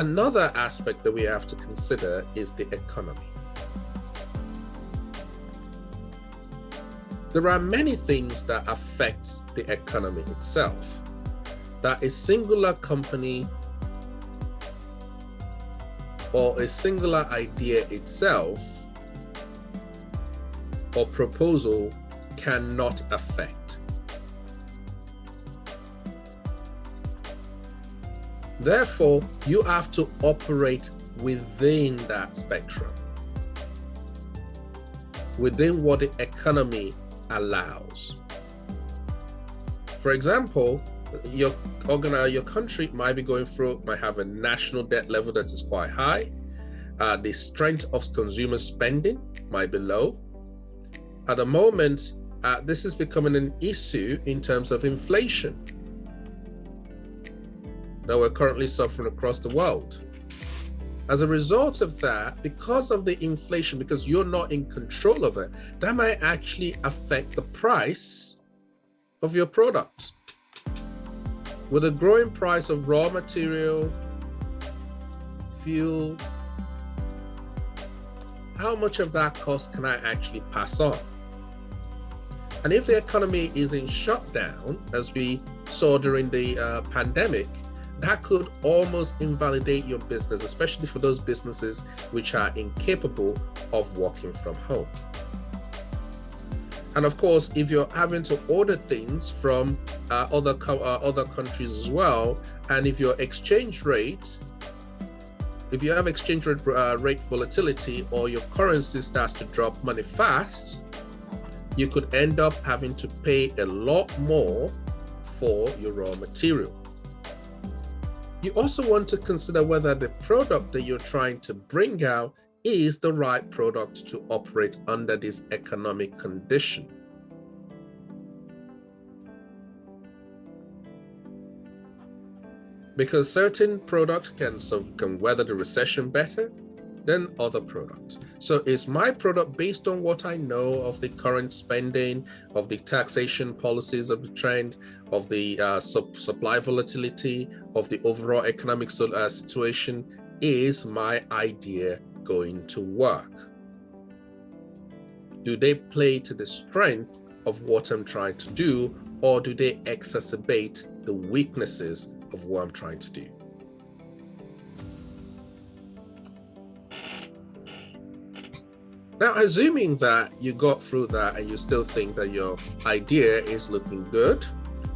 Another aspect that we have to consider is the economy. There are many things that affect the economy itself that a singular company or a singular idea itself or proposal cannot affect. Therefore, you have to operate within that spectrum, within what the economy allows. For example, your country might have a national debt level that is quite high. The strength of consumer spending might be low. At the moment, this is becoming an issue in terms of inflation that we're currently suffering across the world. As a result of that, because of the inflation, because you're not in control of it, that might actually affect the price of your product. With a growing price of raw material, fuel, how much of that cost can I actually pass on? And if the economy is in shutdown, as we saw during the pandemic, that could almost invalidate your business, especially for those businesses which are incapable of working from home. And of course, if you're having to order things from other countries as well, and if your exchange rate, if you have exchange rate volatility or your currency starts to drop money fast, you could end up having to pay a lot more for your raw material. You also want to consider whether the product that you're trying to bring out is the right product to operate under this economic condition. Because certain products can weather the recession better than other products. So is my product based on what I know of the current spending, of the taxation policies of the trend, of the supply volatility, of the overall economic situation? Is my idea going to work? Do they play to the strength of what I'm trying to do, or do they exacerbate the weaknesses of what I'm trying to do? Now, assuming that you got through that and you still think that your idea is looking good,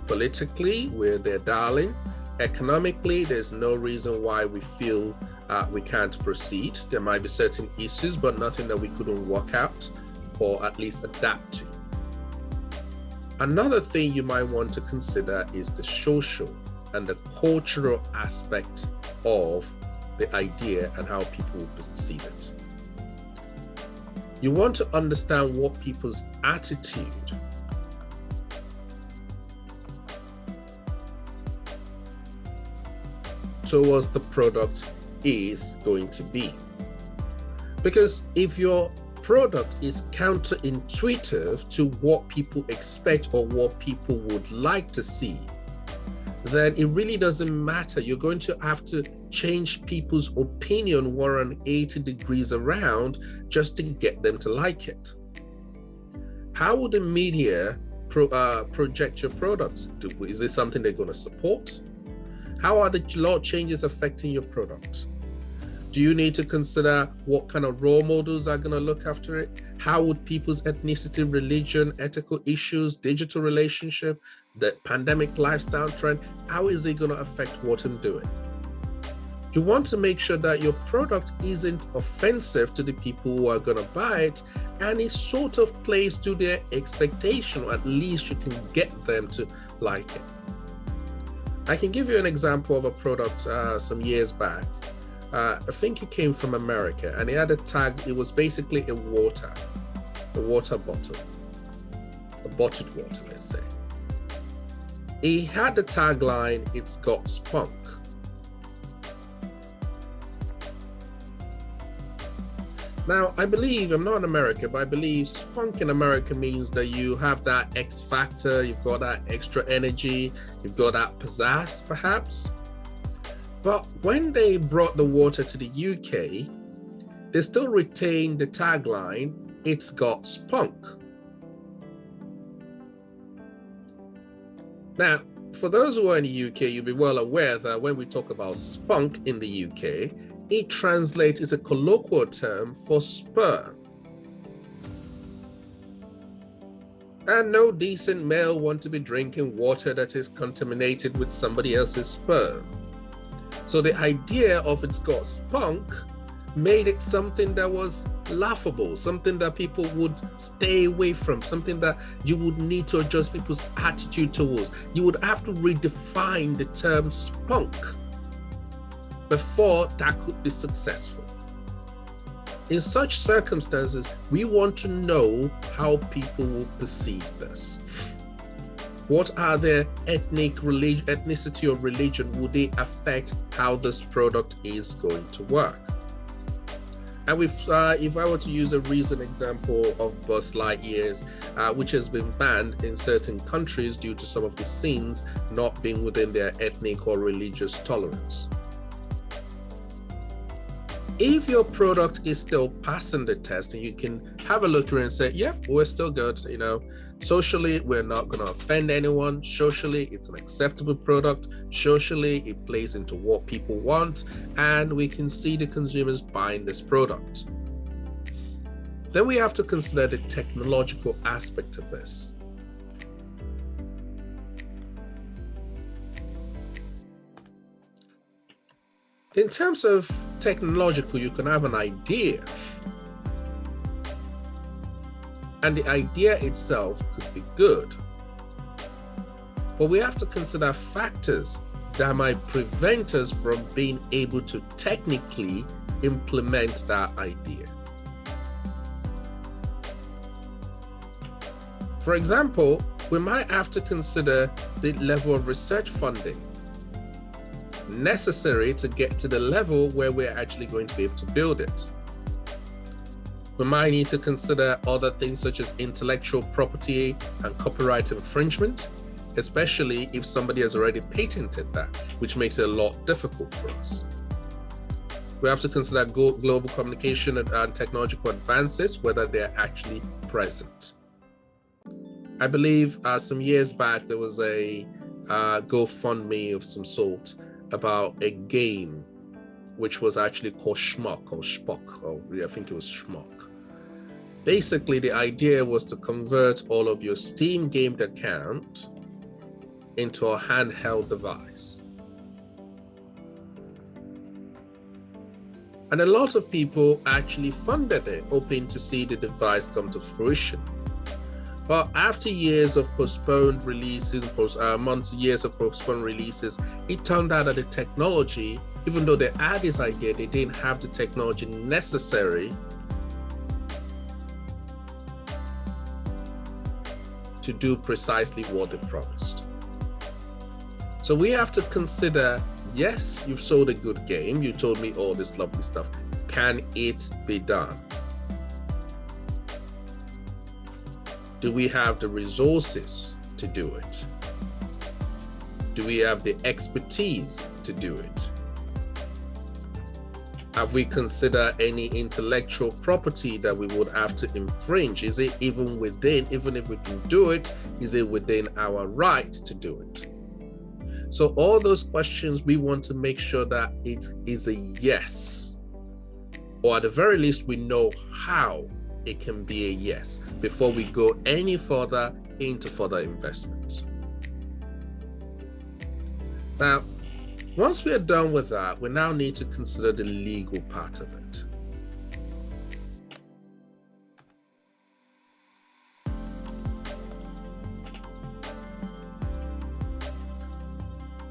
politically, we're their darling, economically, there's no reason why we feel we can't proceed. There might be certain issues, but nothing that we couldn't work out or at least adapt to. Another thing you might want to consider is the social and the cultural aspect of the idea and how people will perceive it. You want to understand what people's attitude towards the product is going to be. Because if your product is counterintuitive to what people expect or what people would like to see, then it really doesn't matter. You're going to have to change people's opinion 180 degrees around just to get them to like it. How will the media project your product? Is this something they're going to support? How are the law changes affecting your product? Do you need to consider what kind of role models are going to look after it? How would people's ethnicity, religion, ethical issues, digital relationship, the pandemic lifestyle trend, how is it going to affect what I'm doing? You want to make sure that your product isn't offensive to the people who are going to buy it, and it sort of plays to their expectation, or at least you can get them to like it. I can give you an example of a product some years back. I think it came from America, and it had a tag. It was basically a water bottle, a bottled water, let's say. It had the tagline, "It's got spunk." Now, I believe, I'm not in America, but I believe spunk in America means that you have that X factor, you've got that extra energy, you've got that pizzazz, perhaps. But when they brought the water to the UK, they still retained the tagline, "It's got spunk." Now, for those who are in the UK, you'll be well aware that when we talk about spunk in the UK, it translates as a colloquial term for spur. And no decent male wants to be drinking water that is contaminated with somebody else's sperm. So the idea of "it's got spunk" made it something that was laughable, something that people would stay away from, something that you would need to adjust people's attitude towards. You would have to redefine the term spunk before that could be successful. In such circumstances, we want to know how people will perceive this. What are their ethnicity or religion? Will they affect how this product is going to work? And if I were to use a recent example of Buzz Lightyears, which has been banned in certain countries due to some of the scenes not being within their ethnic or religious tolerance. If your product is still passing the test and you can have a look through and say, "Yep, we're still good, socially, we're not going to offend anyone. Socially, it's an acceptable product. Socially, it plays into what people want, and we can see the consumers buying this product." Then we have to consider the technological aspect of this. In terms of technological, you can have an idea, and the idea itself could be good, but we have to consider factors that might prevent us from being able to technically implement that idea. For example, we might have to consider the level of research funding necessary to get to the level where we're actually going to be able to build it. We might need to consider other things such as intellectual property and copyright infringement, especially if somebody has already patented that, which makes it a lot difficult for us. We have to consider global communication and technological advances, whether they're actually present. I believe some years back, there was a GoFundMe of some sort about a game which was actually called Schmuck or Spock, or I think it was Schmuck. Basically, the idea was to convert all of your Steam gamed account into a handheld device. And a lot of people actually funded it, hoping to see the device come to fruition. But after years of postponed releases, years of postponed releases, it turned out that the technology, even though they had this idea, they didn't have the technology necessary to do precisely what they promised. So we have to consider, yes, you've sold a good game, you told me all this lovely stuff. Can it be done? Do we have the resources to do it? Do we have the expertise to do it? Have we considered any intellectual property that we would have to infringe? Is it even if we can do it, is it within our right to do it? So all those questions, we want to make sure that it is a yes, or at the very least, we know how it can be a yes before we go any further into further investments. Now, once we are done with that, we now need to consider the legal part of it.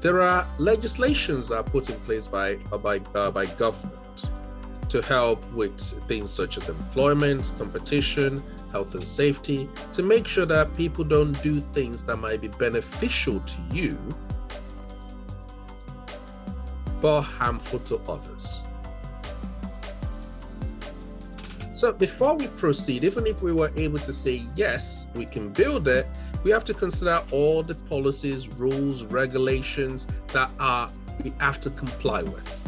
There are legislations that are put in place by government to help with things such as employment, competition, health and safety, to make sure that people don't do things that might be beneficial to you, but harmful to others. So before we proceed, even if we were able to say, yes, we can build it, we have to consider all the policies, rules, regulations that are we have to comply with.